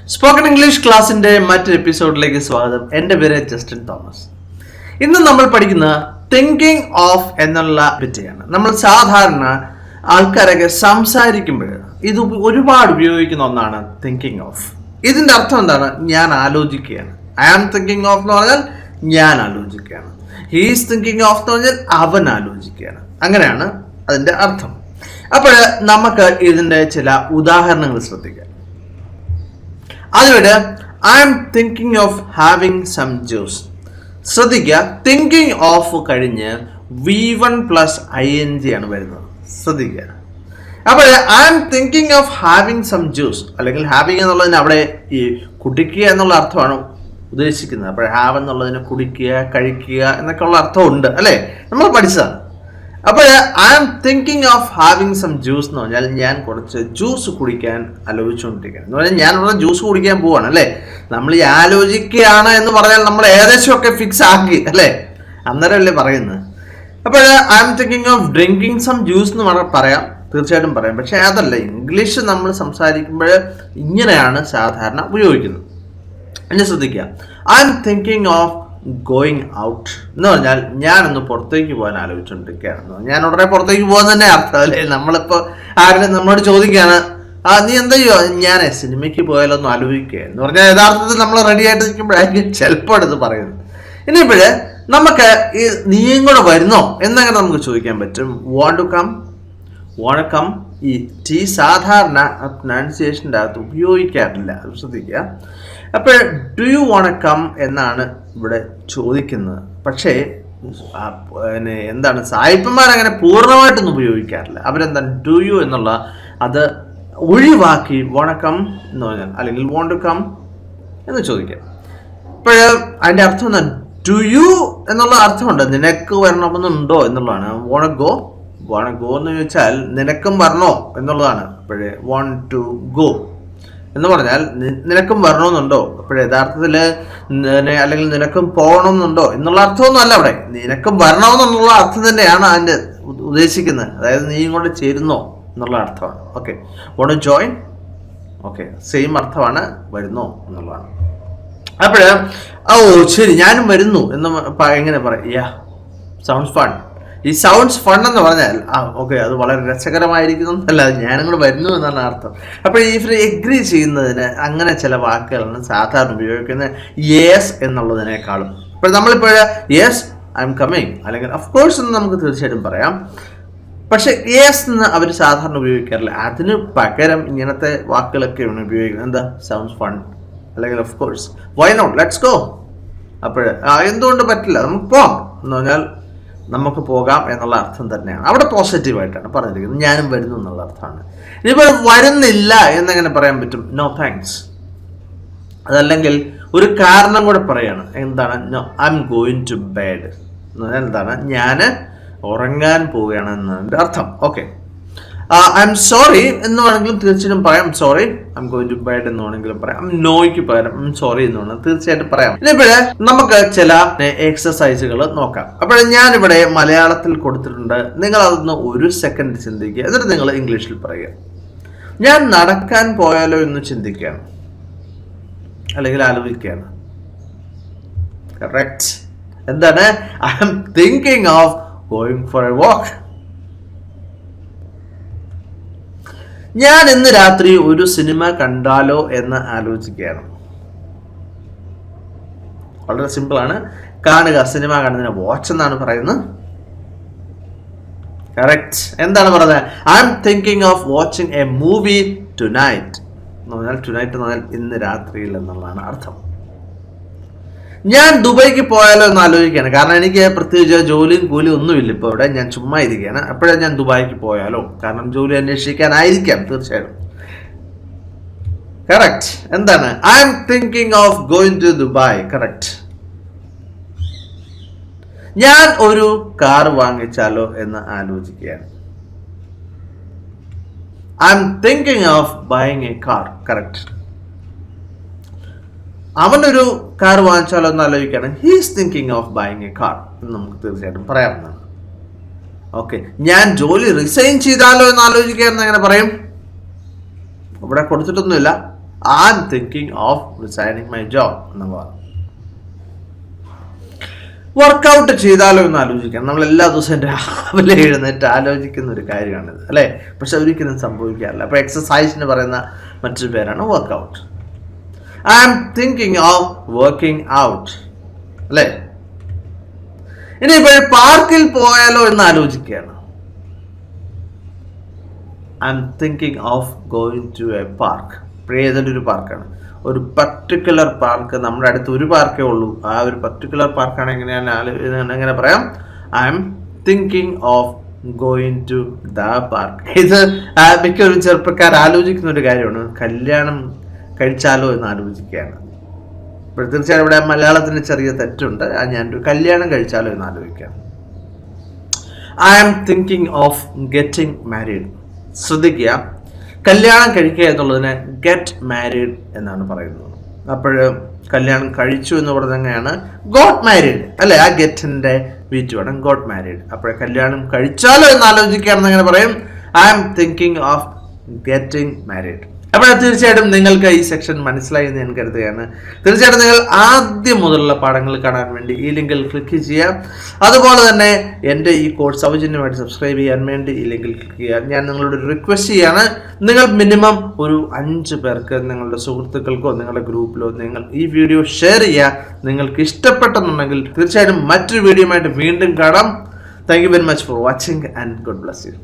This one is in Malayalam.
സ്പോക്കൺ ഇംഗ്ലീഷ് ക്ലാസിന്റെ മറ്റൊരു എപ്പിസോഡിലേക്ക് സ്വാഗതം. എൻ്റെ പേര് ജസ്റ്റിൻ തോമസ്. ഇന്ന് നമ്മൾ പഠിക്കുന്ന തിങ്കിങ് ഓഫ് എന്നുള്ള പറ്റിയാണ്. നമ്മൾ സാധാരണ ആൾക്കാരൊക്കെ സംസാരിക്കുമ്പോൾ ഇത് ഒരുപാട് ഉപയോഗിക്കുന്ന ഒന്നാണ് തിങ്കിങ് ഓഫ്. ഇതിന്റെ അർത്ഥം എന്താണ്? ഞാൻ ആലോചിക്കുകയാണ്. ഐ ആം തിങ്കിങ് ഓഫ് എന്ന് പറഞ്ഞാൽ ഞാൻ ആലോചിക്കുകയാണ്. ഹീസ് തിങ്കിങ് ഓഫ് എന്ന് പറഞ്ഞാൽ അവൻ ആലോചിക്കുകയാണ്. അങ്ങനെയാണ് അതിന്റെ അർത്ഥം. അപ്പോൾ നമുക്ക് ഇതിന്റെ ചില ഉദാഹരണങ്ങൾ ശ്രദ്ധിക്കാം. അതിവിടെ I'm thinking of having some juice. ശ്രദ്ധിക്കുക, തിങ്കിങ് ഓഫ് കഴിഞ്ഞ് V1 + ing ആണ് വരുന്നത്. ശ്രദ്ധിക്കുക. അപ്പോൾ I'm thinking of having some juice, അല്ലെങ്കിൽ ഹാവിങ് എന്നുള്ളതിന് അവിടെ ഈ കുടിക്കുക എന്നുള്ള അർത്ഥമാണ് ഉദ്ദേശിക്കുന്നത്. അപ്പോൾ ഹാവ് എന്നുള്ളതിന് കുടിക്കുക, കഴിക്കുക എന്നൊക്കെ ഉള്ള അർത്ഥമുണ്ട് അല്ലേ, നമ്മൾ പഠിച്ചതാണ്. അപ്പോൾ I am thinking of having some juice എന്ന് പറഞ്ഞാൽ ഞാൻ കുറച്ച് ജ്യൂസ് കുടിക്കാൻ ആലോചിച്ചുകൊണ്ടിരിക്കുകയാണ് എന്ന് പറഞ്ഞാൽ ഞാൻ ഇവിടെ ജ്യൂസ് കുടിക്കാൻ പോവാണ് അല്ലേ. നമ്മൾ ഈ ആലോചിക്കുകയാണ് എന്ന് പറഞ്ഞാൽ നമ്മൾ ഏകദേശമൊക്കെ ഫിക്സ് ആക്കി അല്ലേ, അന്നേരമല്ലേ പറയുന്നത്. അപ്പോൾ I am thinking of drinking some juice എന്ന് പറയാം, തീർച്ചയായിട്ടും പറയാം. പക്ഷെ അതല്ല, ഇംഗ്ലീഷ് നമ്മൾ സംസാരിക്കുമ്പോൾ ഇങ്ങനെയാണ് സാധാരണ ഉപയോഗിക്കുന്നത്. എന്നെ ശ്രദ്ധിക്കുക, I M thinking of going out എന്ന് പറഞ്ഞാൽ ഞാനൊന്ന് പുറത്തേക്ക് പോകാൻ ആലോചിച്ചുകൊണ്ടിരിക്കുകയാണ്. ഞാൻ ഉടനെ പുറത്തേക്ക് പോകാൻ തന്നെ അർത്ഥം അല്ലേ. നമ്മളിപ്പോൾ ആരെങ്കിലും നമ്മളോട് ചോദിക്കുകയാണ്, നീ എന്താ ചെയ്യോ, ഞാൻ സിനിമയ്ക്ക് പോയാലോ എന്ന് ആലോചിക്കുക എന്ന് പറഞ്ഞാൽ യഥാർത്ഥത്തിൽ നമ്മൾ റെഡി ആയിട്ട് നിൽക്കുമ്പോഴായിരിക്കും ചിലപ്പോൾ എടുത്ത് പറയുന്നത്. ഇനിയിപ്പോഴേ നമുക്ക് ഈ നീയും കൂടെ വരുന്നോ എന്നങ്ങനെ നമുക്ക് ചോദിക്കാൻ പറ്റും. വാണ്ട് ടു കം ഈ ടി സാധാരണ പ്രൊനൗൺസിയേഷൻ്റെ അകത്ത് ഉപയോഗിക്കാറില്ല, അത് ശ്രദ്ധിക്കുക. അപ്പോൾ ഡു യു വാണ്ട് കം എന്നാണ് ഇവിടെ ചോദിക്കുന്നത്. പക്ഷേ എന്താണ്, സായിപ്പന്മാർ അങ്ങനെ പൂർണ്ണമായിട്ടൊന്നും ഉപയോഗിക്കാറില്ല. അവരെന്താണ് ഡു യു എന്നുള്ള അത് ഒഴിവാക്കി വാണ്ട് കം എന്ന് പറഞ്ഞാൽ, അല്ലെങ്കിൽ വാണ്ട് ടു കം എന്ന് ചോദിക്കാം. അപ്പോൾ അതിൻ്റെ അർത്ഥം എന്താ? ഡു യു എന്നുള്ള അർത്ഥമുണ്ട്, നിനക്ക് വരണമെന്നുണ്ടോ എന്നുള്ളതാണ്. വാണ്ട് ഗോ എന്ന് ചോദിച്ചാൽ നിനക്കും വരണോ എന്നുള്ളതാണ്. അപ്പോഴേ വാണ്ട് ടു ഗോ എന്ന് പറഞ്ഞാൽ നിനക്കും വരണമെന്നുണ്ടോ. അപ്പോഴേ യഥാർത്ഥത്തിൽ അല്ലെങ്കിൽ നിനക്കും പോകണമെന്നുണ്ടോ എന്നുള്ള അർത്ഥമൊന്നും അല്ല അവിടെ, നിനക്കും വരണമെന്നുള്ള അർത്ഥം തന്നെയാണ് അതിൻ്റെ ഉദ്ദേശിക്കുന്നത്. അതായത് നീയും കൊണ്ട് ചേരുന്നോ എന്നുള്ള അർത്ഥമാണ്. Okay, want to join, okay, same അർത്ഥമാണ്, വരുന്നോ എന്നുള്ളതാണ്. അപ്പോൾ ശരി ഞാനും വരുന്നു എന്ന് എങ്ങനെ പറയാം? യാ സൗണ്ട്സ് ഫൺ. ഈ സൗണ്ട്സ് ഫൺ എന്ന് പറഞ്ഞാൽ ഓക്കെ അത് വളരെ രസകരമായിരിക്കുന്നു എന്നല്ല, ഞാനും കൂടെ വരുന്നു എന്നാണ് അർത്ഥം. അപ്പോൾ ഈ എഗ്രി ചെയ്യുന്നതിന് അങ്ങനെ ചില വാക്കുകളാണ് സാധാരണ ഉപയോഗിക്കുന്നത് യെസ് എന്നുള്ളതിനേക്കാളും. ഇപ്പോൾ നമ്മളിപ്പോൾ യെസ് ഐ എം കമ്മിങ് അല്ലെങ്കിൽ ഓഫ് കോഴ്സ് എന്ന് നമുക്ക് തീർച്ചയായിട്ടും പറയാം. പക്ഷെ യെസ് എന്ന് അവർ സാധാരണ ഉപയോഗിക്കാറില്ല. അതിന് പകരം ഇങ്ങനത്തെ വാക്കുകളൊക്കെയാണ് ഉപയോഗിക്കുന്നത്. എന്താ? സൗണ്ട്സ് ഫൺ അല്ലെങ്കിൽ of course, why not, let's go. അപ്പോൾ എന്തുകൊണ്ട് പറ്റില്ല, നമുക്ക് പോകാം എന്ന് പറഞ്ഞാൽ നമുക്ക് പോകാം എന്നുള്ള അർത്ഥം തന്നെയാണ് അവിടെ പോസിറ്റീവായിട്ടാണ് പറഞ്ഞിരിക്കുന്നത്. ഞാനും വരുന്നു എന്നുള്ള അർത്ഥമാണ്. ഇനിയിപ്പോൾ വരുന്നില്ല എന്നെങ്ങനെ പറയാൻ പറ്റും? No thanks. അതല്ലെങ്കിൽ ഒരു കാരണം കൂടെ പറയാണ്. എന്താണ്? No I'm going to bed എന്ന് പറഞ്ഞാൽ എന്താണ്? ഞാൻ ഉറങ്ങാൻ പോവുകയാണ് എന്നതിൻ്റെ അർത്ഥം. ഓക്കെ, ഐ എം സോറി എന്ന് വേണമെങ്കിലും തീർച്ചയായിട്ടും പറയാം. Sorry I'm going to bed എന്ന് വേണമെങ്കിലും പറയാം. നോയ്ക്ക് പകരം സോറി എന്ന് വേണം തീർച്ചയായിട്ടും പറയാം. ഇനിയിപ്പോഴേ നമുക്ക് ചില എക്സസൈസുകൾ നോക്കാം. അപ്പോൾ ഞാനിവിടെ മലയാളത്തിൽ കൊടുത്തിട്ടുണ്ട്, നിങ്ങൾ അതൊന്ന് ഒരു സെക്കൻഡ് ചിന്തിക്കുക, എന്നിട്ട് നിങ്ങൾ ഇംഗ്ലീഷിൽ പറയുക. ഞാൻ നടക്കാൻ പോയാലോ എന്ന് ചിന്തിക്കുകയാണ് അല്ലെങ്കിൽ ആലോചിക്കുകയാണ്. കറക്റ്റ്. എന്താണ്? I'm thinking of going for a walk. ഞാൻ ഇന്ന് രാത്രി ഒരു സിനിമ കണ്ടാലോ എന്ന് ആലോചിക്കുകയാണ്. വളരെ സിമ്പിളാണ്. കാണുക, സിനിമ കാണുന്നതിന് വാച്ച് എന്നാണ് പറയുന്നത്. കറക്റ്റ്. എന്താണ് പറയുന്നത്? I M thinking of watching A movie tonight എന്ന് പറഞ്ഞാൽ ടുനൈറ്റ് എന്ന് പറഞ്ഞാൽ ഇന്ന് രാത്രിയിൽ എന്നുള്ളതാണ് അർത്ഥം. ഞാൻ ദുബായിക്ക് പോയാലോ എന്ന് ആലോചിക്കുകയാണ്. കാരണം എനിക്ക് പ്രത്യേകിച്ച് ജോലിയും കൂലിയും ഒന്നുമില്ല ഇപ്പോൾ ഇവിടെ, ഞാൻ ചുമ്മാ ഇരിക്കുകയാണ്. അപ്പോഴേ ഞാൻ ദുബായിക്ക് പോയാലോ, കാരണം ജോലി അന്വേഷിക്കാനായിരിക്കാം തീർച്ചയായും. കറക്റ്റ്. എന്താണ്? I'm thinking of going to Dubai. Correct. ഞാൻ ഒരു കാർ വാങ്ങിച്ചാലോ എന്ന് ആലോചിക്കുകയാണ്. I'm thinking of buying a car. Correct. അവനൊരു കാർ വാങ്ങിച്ചാലോ എന്ന് ആലോചിക്കുകയാണ്. He's thinking of buying a car എന്ന് നമുക്ക് തീർച്ചയായിട്ടും പറയാവുന്നതാണ്. ഓക്കെ, ഞാൻ ജോലി റിസൈൻ ചെയ്താലോ എന്ന് ആലോചിക്കുകയാണെന്ന് എങ്ങനെ പറയും? ഇവിടെ കൊടുത്തിട്ടൊന്നുമില്ല, I am thinking of resigning my job എന്നുള്ളതാണ്. വർക്കൗട്ട് ചെയ്താലോ എന്ന് ആലോചിക്കാം. നമ്മൾ എല്ലാ ദിവസവും രാവിലെ എഴുന്നേറ്റ് ആലോചിക്കുന്ന ഒരു കാര്യമാണിത്, അല്ലേ? പക്ഷെ ഒരിക്കലും സംഭവിക്കാറില്ല. അപ്പോൾ എക്സസൈസിന് പറയുന്ന മറ്റൊരു പേരാണ് workout. I am thinking of working out, അല്ലേ? ഇനിയിപ്പോൾ പാർക്കിൽ പോയാലോ എന്ന് ആലോചിക്കുകയാണ്. I am thinking of going to a park. ഏതൊരു ഒരു പാർക്കാണ്, ഒരു പർട്ടിക്കുലർ പാർക്ക്. നമ്മുടെ അടുത്ത് ഒരു പാർക്കേ ഉള്ളൂ. ആ ഒരു പർട്ടിക്കുലർ പാർക്കാണ് എങ്ങനെ പറയാം? I'm thinking of going to the park. ഇത് മിക്കൊരു ചെറുപ്പക്കാർ ആലോചിക്കുന്ന ഒരു കാര്യമാണ്. കല്യാണം കഴിച്ചാലോ എന്ന് ആലോചിക്കുകയാണ്. ഇപ്പോൾ തീർച്ചയായും ഇവിടെ മലയാളത്തിന് ചെറിയ തെറ്റുണ്ട്. ഞാനൊരു കല്യാണം കഴിച്ചാലോ എന്ന് ആലോചിക്കുകയാണ്. I am thinking of getting married. ശ്രദ്ധിക്കുക, കല്യാണം കഴിക്കുക എന്നുള്ളതിന് ഗെറ്റ് മാരീഡ് എന്നാണ് പറയുന്നത്. അപ്പോൾ കല്യാണം കഴിച്ചു എന്ന് പറഞ്ഞത് എങ്ങനെയാണ്? ഗോട്ട് മാരീഡ്, അല്ലെ? ആ ഗെറ്റിന്റെ വീറ്റ് വേണം, ഗോട്ട് മാരീഡ്. അപ്പോൾ കല്യാണം കഴിച്ചാലോ എന്ന് ആലോചിക്കുകയാണെന്ന് എങ്ങനെ പറയും? I am thinking of getting married. അപ്പോൾ തീർച്ചയായിട്ടും നിങ്ങൾക്ക് ഈ സെക്ഷൻ മനസ്സിലായി എന്ന് ഞാൻ കരുതുകയാണ്. തീർച്ചയായിട്ടും നിങ്ങൾ ആദ്യം മുതലുള്ള പാഠങ്ങൾ കാണാൻ വേണ്ടി ഈ ലിങ്കിൽ ക്ലിക്ക് ചെയ്യുക. അതുപോലെ തന്നെ എൻ്റെ ഈ കോഴ്സ് സൗജന്യമായിട്ട് സബ്സ്ക്രൈബ് ചെയ്യാൻ വേണ്ടി ഈ ലിങ്കിൽ ക്ലിക്ക് ചെയ്യുക. ഞാൻ നിങ്ങളോട് റിക്വസ്റ്റ് ചെയ്യാണ്, നിങ്ങൾ മിനിമം ഒരു 5 പേർക്ക്, നിങ്ങളുടെ സുഹൃത്തുക്കൾക്കോ നിങ്ങളുടെ ഗ്രൂപ്പിലോ നിങ്ങൾ ഈ വീഡിയോ ഷെയർ ചെയ്യുക. നിങ്ങൾക്ക് ഇഷ്ടപ്പെട്ടെന്നുണ്ടെങ്കിൽ തീർച്ചയായിട്ടും മറ്റൊരു വീഡിയോയുമായിട്ട് വീണ്ടും കാണാം. Thank you very much for watching and God bless you.